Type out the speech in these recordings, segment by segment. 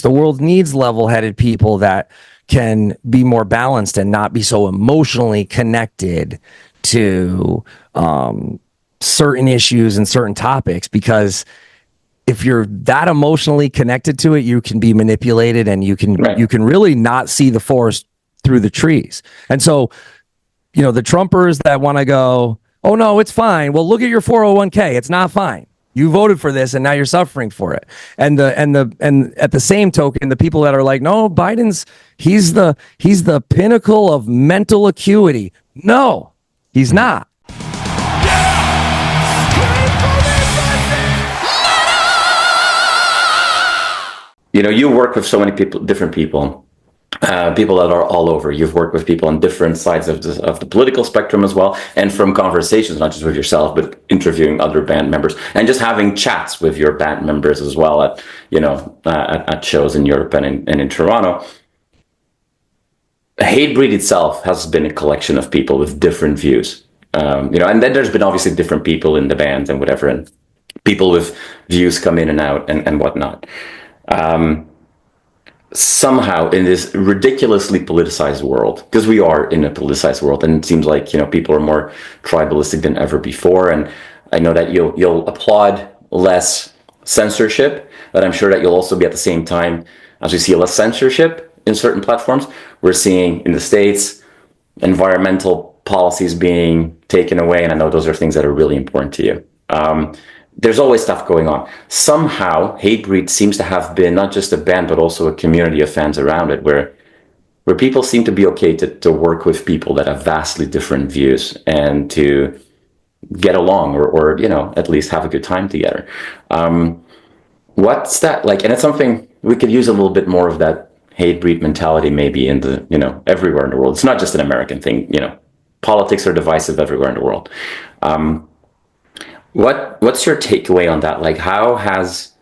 The world needs level-headed people that can be more balanced and not be so emotionally connected to certain issues and certain topics, because if you're that emotionally connected to it, you can be manipulated, and you can really not see the forest through the trees. And so, the Trumpers that want to go, oh no, it's fine. Well, look at your 401k. It's not fine. You voted for this, and now you're suffering for it. And at the same token, the people that are like, no, he's the pinnacle of mental acuity. No, he's not. You work with so many people, different people, people that are all over. You've worked with people on different sides of the political spectrum as well, and from conversations, not just with yourself, but interviewing other band members and just having chats with your band members as well at shows in Europe and in Toronto. Hatebreed itself has been a collection of people with different views, and then there's been obviously different people in the band and whatever, and people with views come in and out and whatnot. Somehow in this ridiculously politicized world, because we are in a politicized world, and it seems like people are more tribalistic than ever before, and I know that you'll applaud less censorship, but I'm sure that you'll also be at the same time, as we see less censorship in certain platforms, we're seeing in the States environmental policies being taken away, and I know those are things that are really important to you. There's always stuff going on. Somehow, Hatebreed seems to have been not just a band, but also a community of fans around it, where people seem to be okay to work with people that have vastly different views and to get along or at least have a good time together. What's that like? And it's something we could use a little bit more of that Hatebreed mentality maybe in the, everywhere in the world. It's not just an American thing, politics are divisive everywhere in the world. What's your takeaway on that? Like, how has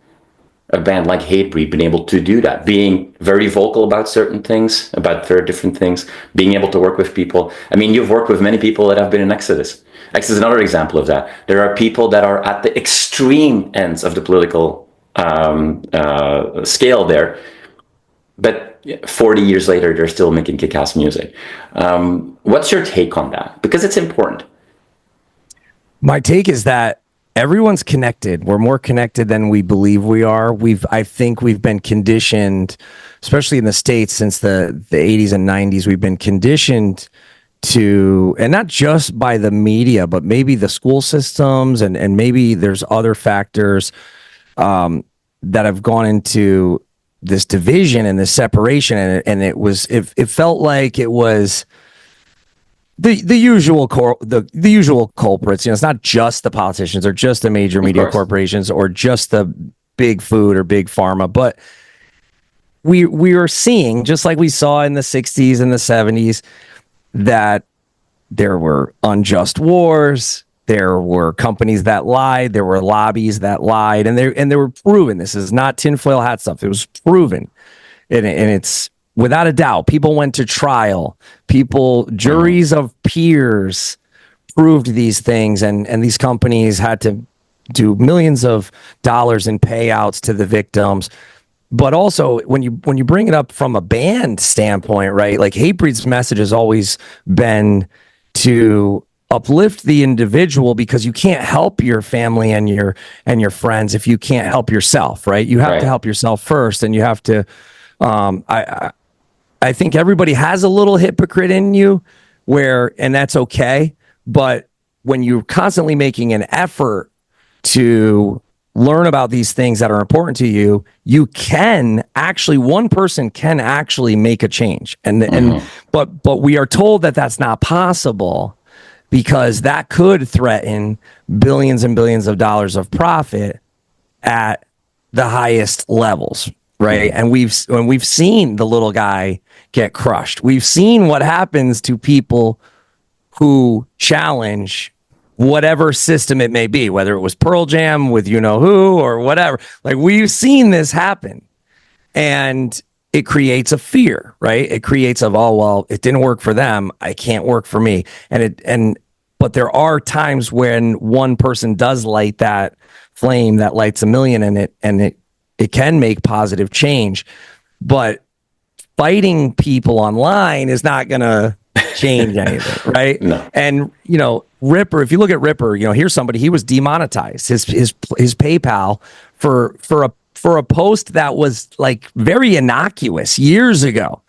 a band like Hatebreed been able to do that? Being very vocal about certain things, about very different things, being able to work with people. I mean, you've worked with many people that have been in Exodus. Exodus is another example of that. There are people that are at the extreme ends of the political scale there, but 40 years later, they're still making kick-ass music. What's your take on that? Because it's important. My take is that everyone's connected. We're more connected than we believe we are. I think we've been conditioned, especially in the States since the 80s and 90s, we've been conditioned to, and not just by the media, but maybe the school systems and maybe there's other factors that have gone into this division and this separation. And it felt like it was the usual culprits. It's not just the politicians or just the major media corporations or just the big food or big pharma, but we are seeing, just like we saw in the 60s and the 70s, that there were unjust wars, there were companies that lied, there were lobbies that lied, and they were proven. This is not tinfoil hat stuff. It was proven, and it's without a doubt. People went to trial. Juries of peers proved these things, and these companies had to do millions of dollars in payouts to the victims. But also, when you bring it up from a band standpoint, right? Like, Hatebreed's message has always been to uplift the individual, because you can't help your family and your friends if you can't help yourself, right? You have to help yourself first, and you have to. I think everybody has a little hypocrite in you, and that's okay. But when you're constantly making an effort to learn about these things that are important to you, one person can actually make a change. But we are told that that's not possible, because that could threaten billions and billions of dollars of profit at the highest levels. Right. And we've seen the little guy get crushed. We've seen what happens to people who challenge whatever system it may be, whether it was Pearl Jam with who or whatever. Like, we've seen this happen, and it creates a fear, right? It creates it didn't work for them, I can't work for me. But there are times when one person does light that flame that lights a million, and it it can make positive change, but fighting people online is not going to change anything, right? No. And Ripper, if you look at Ripper, here's somebody, he was demonetized his PayPal for a post that was like very innocuous years ago.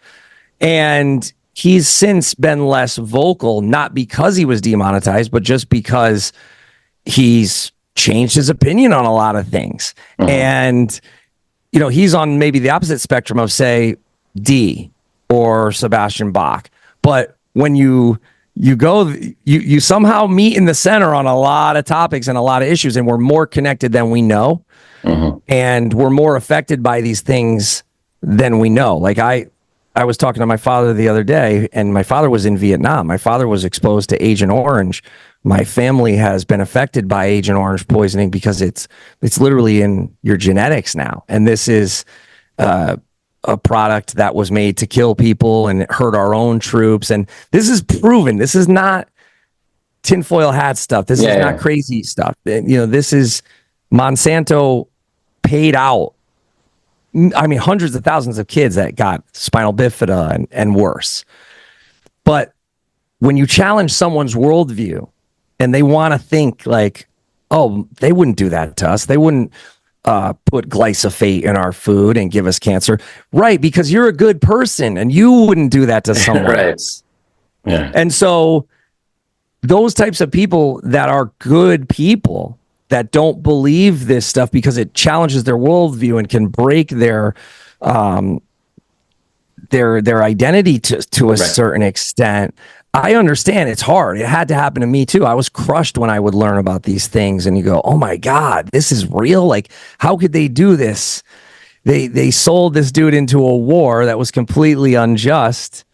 And he's since been less vocal, not because he was demonetized, but just because he's changed his opinion on a lot of things. And he's on maybe the opposite spectrum of, say, D or Sebastian Bach. But when you somehow meet in the center on a lot of topics and a lot of issues, and we're more connected than we know. And we're more affected by these things than we know. Like I was talking to my father the other day, and my father was in Vietnam. My father was exposed to Agent Orange. My family has been affected by Agent Orange poisoning because it's literally in your genetics now. And this is a product that was made to kill people and hurt our own troops. And this is proven. This is not tinfoil hat stuff. This is not crazy stuff. This is Monsanto paid out. I mean, hundreds of thousands of kids that got spinal bifida and worse. But when you challenge someone's worldview and they want to think like, oh, they wouldn't do that to us. They wouldn't put glyphosate in our food and give us cancer. Right, because you're a good person and you wouldn't do that to someone else. Yeah. And so those types of people that are good people that don't believe this stuff because it challenges their worldview and can break their identity to a certain extent. I understand it's hard. It had to happen to me too. I was crushed when I would learn about these things and you go, oh my God, this is real. Like, how could they do this? They sold this dude into a war that was completely unjust.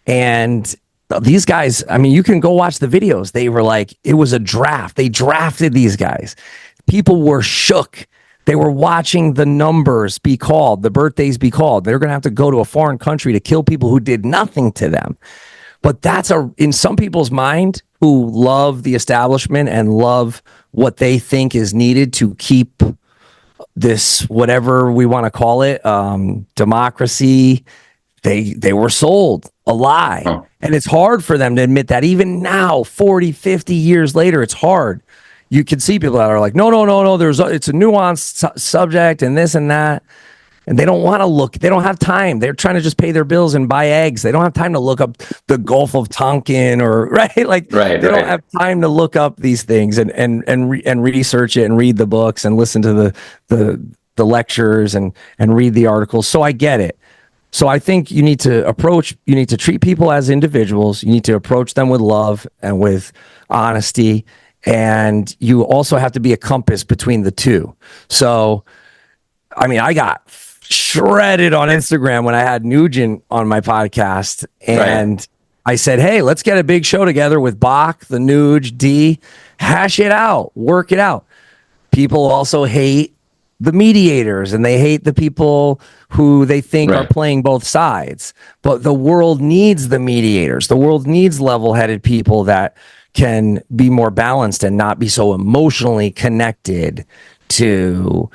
And these guys, I mean, you can go watch the videos. They were like, it was a draft. They drafted these guys. People were shook. They were watching the numbers be called, the birthdays be called. They're going to have to go to a foreign country to kill people who did nothing to them. But that's in some people's mind who love the establishment and love what they think is needed to keep this, whatever we want to call it, democracy. They were sold a lie. Oh. And it's hard for them to admit that even now, 40, 50 years later, it's hard. You can see people that are like, no, it's a nuanced subject and this and that. And they don't want to look, they don't have time. They're trying to just pay their bills and buy eggs. They don't have time to look up the Gulf of Tonkin or they don't have time to look up these things and research it and read the books and listen to the lectures and read the articles. So I get it. So I think you need to treat people as individuals. You need to approach them with love and with honesty. And you also have to be a compass between the two. So, I mean, I got shredded on Instagram when I had Nugent on my podcast. And I said, hey, let's get a big show together with Bach, the Nuge, D, hash it out, work it out. People also hate the mediators and they hate the people who they think are playing both sides. But the world needs the mediators. The world needs level-headed people that can be more balanced and not be so emotionally connected to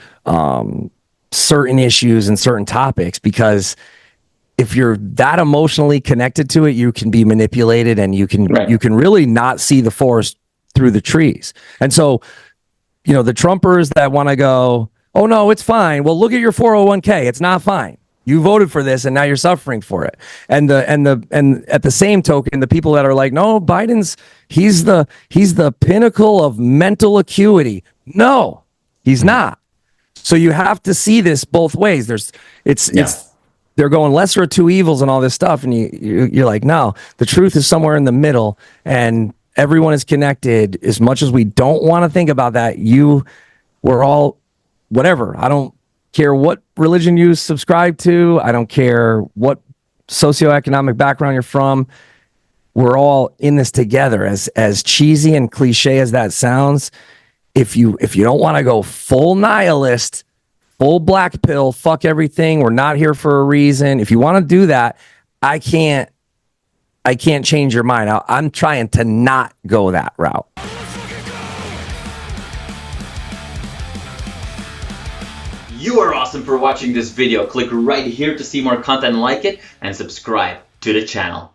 certain issues and certain topics, because if you're that emotionally connected to it, you can be manipulated and you can really not see the forest through the trees. And so, the Trumpers that want to go, oh no, it's fine. Well, look at your 401k. It's not fine. You voted for this and now you're suffering for it. And at the same token, the people that are like, no, Biden's he's the pinnacle of mental acuity. No, he's not. So you have to see this both ways. They're going lesser of two evils and all this stuff. And you're like, no, the truth is somewhere in the middle and everyone is connected. As much as we don't want to think about that, we're all whatever. I don't care what religion you subscribe to. I don't care what socioeconomic background you're from. We're all in this together. As cheesy and cliche as that sounds, if you don't want to go full nihilist, full black pill, fuck everything, we're not here for a reason. If you want to do that, I can't change your mind. I'm trying to not go that route. You are awesome for watching this video. Click right here to see more content like it and subscribe to the channel.